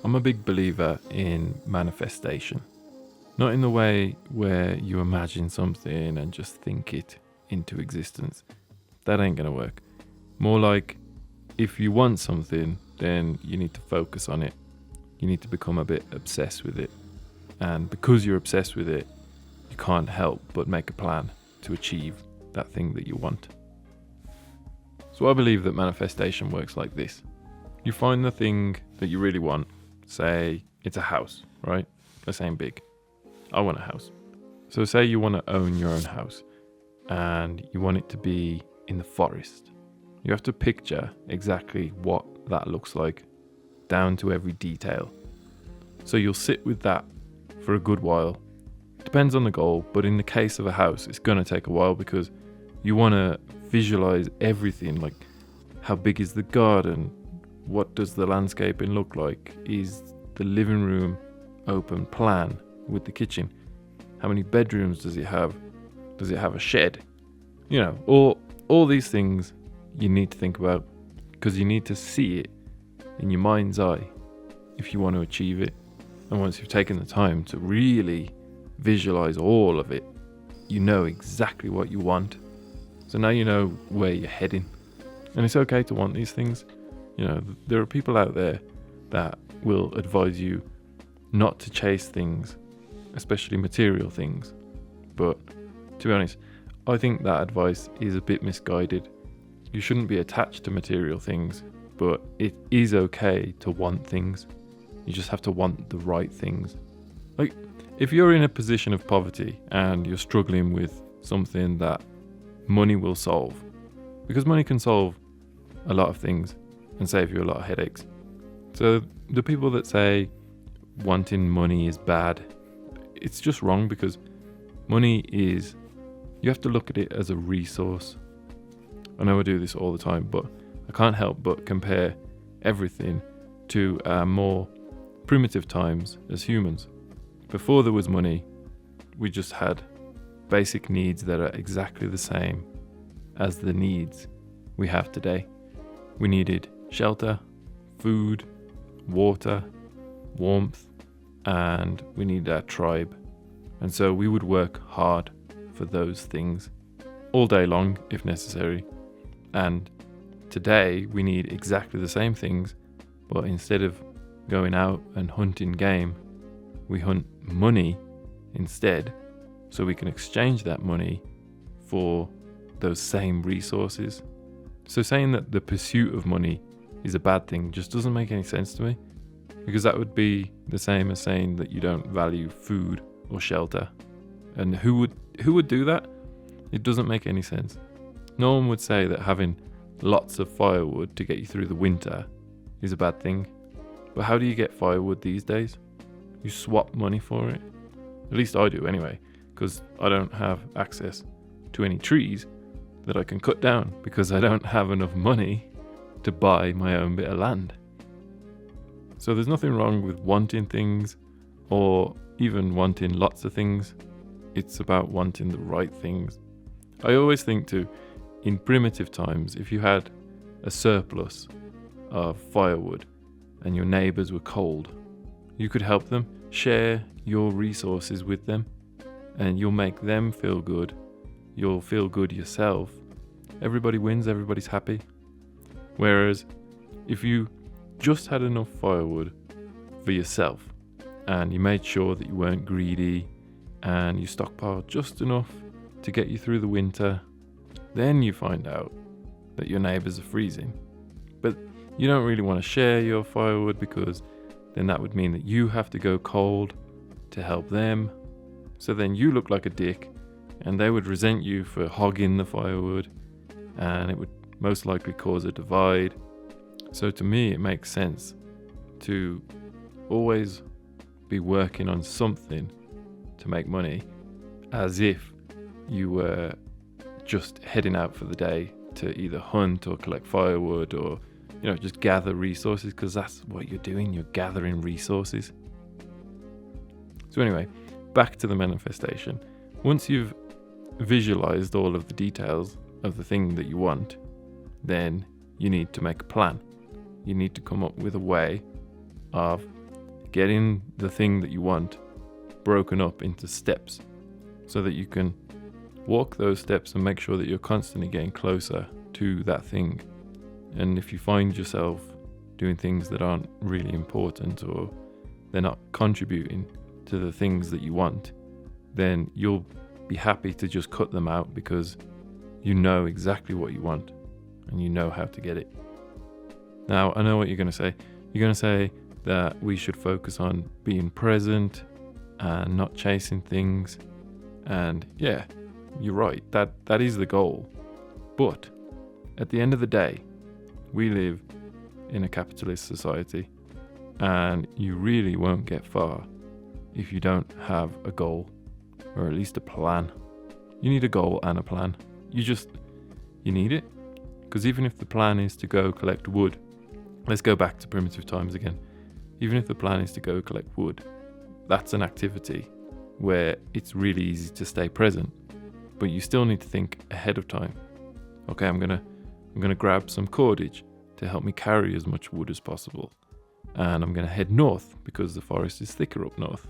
I'm a big believer in manifestation. Not in the way where you imagine something and just think it into existence. That ain't going to work. More like, if you want something, then you need to focus on it. You need to become a bit obsessed with it. And because you're obsessed with it, you can't help but make a plan to achieve that thing that you want. So I believe that manifestation works like this. You find the thing that you really want. Say it's a house, right? Let's aim big. I want a house. So say you want to own your own house and you want it to be in the forest. You have to picture exactly what that looks like, down to every detail. So you'll sit with that for a good while. Depends on the goal, but in the case of a house, it's going to take a while because you want to visualize everything, like how big is the garden? What does the landscaping look like? Is the living room open plan with the kitchen? How many bedrooms does it have? Does it have a shed? You know, all these things you need to think about because you need to see it in your mind's eye if you want to achieve it. And once you've taken the time to really visualize all of it, you know exactly what you want. So now you know where you're heading. And it's okay to want these things. You know, there are people out there that will advise you not to chase things, especially material things. But to be honest, I think that advice is a bit misguided. You shouldn't be attached to material things, but it is okay to want things. You just have to want the right things. Like, if you're in a position of poverty and you're struggling with something that money will solve, because money can solve a lot of things and save you a lot of headaches. So the people that say wanting money is bad, it's just wrong, because money is, you have to look at it as a resource. I know I do this all the time, but I can't help but compare everything to more primitive times as humans. Before there was money, we just had basic needs that are exactly the same as the needs we have today. We needed shelter, food, water, warmth, and we needed our tribe. And so we would work hard for those things all day long if necessary. And today we need exactly the same things, but instead of going out and hunting game, we hunt money instead, so we can exchange that money for those same resources. So saying that the pursuit of money is a bad thing just doesn't make any sense to me, because that would be the same as saying that you don't value food or shelter. And who would do that? It doesn't make any sense. No one would say that having lots of firewood to get you through the winter is a bad thing. But how do you get firewood these days? You swap money for it. At least I do anyway, because I don't have access to any trees that I can cut down because I don't have enough money to buy my own bit of land. So there's nothing wrong with wanting things or even wanting lots of things. It's about wanting the right things. I always think too, in primitive times, if you had a surplus of firewood and your neighbours were cold, you could help them, share your resources with them, and you'll make them feel good. You'll feel good yourself. Everybody wins, everybody's happy. Whereas if you just had enough firewood for yourself and you made sure that you weren't greedy and you stockpiled just enough to get you through the winter, then you find out that your neighbours are freezing. But you don't really want to share your firewood, because then that would mean that you have to go cold to help them. So then you look like a dick and they would resent you for hogging the firewood, and it would most likely cause a divide. So to me, it makes sense to always be working on something to make money, as if you were just heading out for the day to either hunt or collect firewood or, just gather resources, because that's what you're doing. You're gathering resources. So anyway, back to the manifestation. Once you've visualized all of the details of the thing that you want, then you need to make a plan. You need to come up with a way of getting the thing that you want broken up into steps so that you can walk those steps and make sure that you're constantly getting closer to that thing. And if you find yourself doing things that aren't really important, or they're not contributing to the things that you want, then you'll be happy to just cut them out, because you know exactly what you want and you know how to get it. Now, I know what you're going to say. You're going to say that we should focus on being present and not chasing things. And yeah, you're right. That is the goal. But at the end of the day, we live in a capitalist society, and you really won't get far if you don't have a goal, or at least a plan. You need a goal and a plan. You need it. Because even if the plan is to go collect wood, let's go back to primitive times again. Even if the plan is to go collect wood, that's an activity where it's really easy to stay present, but you still need to think ahead of time. Okay, I'm gonna grab some cordage to help me carry as much wood as possible, and I'm gonna head north because the forest is thicker up north.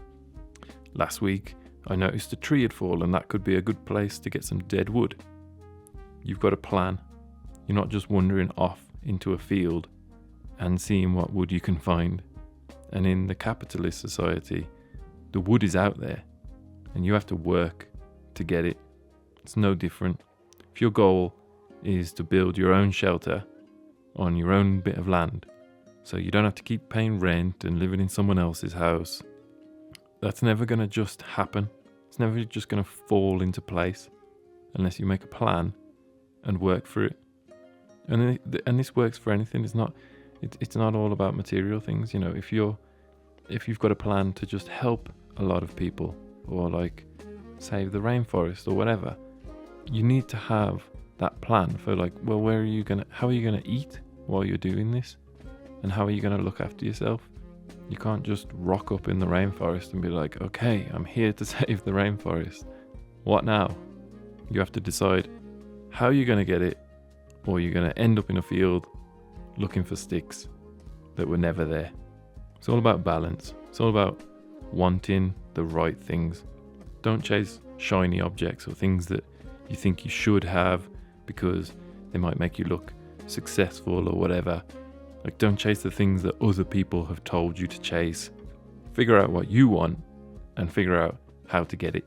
Last week, I noticed a tree had fallen. That could be a good place to get some dead wood. You've got a plan. You're not just wandering off into a field and seeing what wood you can find. And in the capitalist society, the wood is out there and you have to work to get it. It's no different. If your goal is to build your own shelter on your own bit of land, so you don't have to keep paying rent and living in someone else's house, that's never going to just happen. It's never just going to fall into place unless you make a plan and work for it. And this works for anything. It's not all about material things. You know, if you've got a plan to just help a lot of people, or like save the rainforest or whatever, you need to have that plan for, like, well, how are you gonna eat while you're doing this, and how are you gonna look after yourself? You can't just rock up in the rainforest and be like, okay, I'm here to save the rainforest. What now? You have to decide how you're gonna get it, or you're gonna end up in a field looking for sticks that were never there. It's all about balance. It's all about wanting the right things. Don't chase shiny objects or things that you think you should have because they might make you look successful or whatever. Like, don't chase the things that other people have told you to chase. Figure out what you want and figure out how to get it.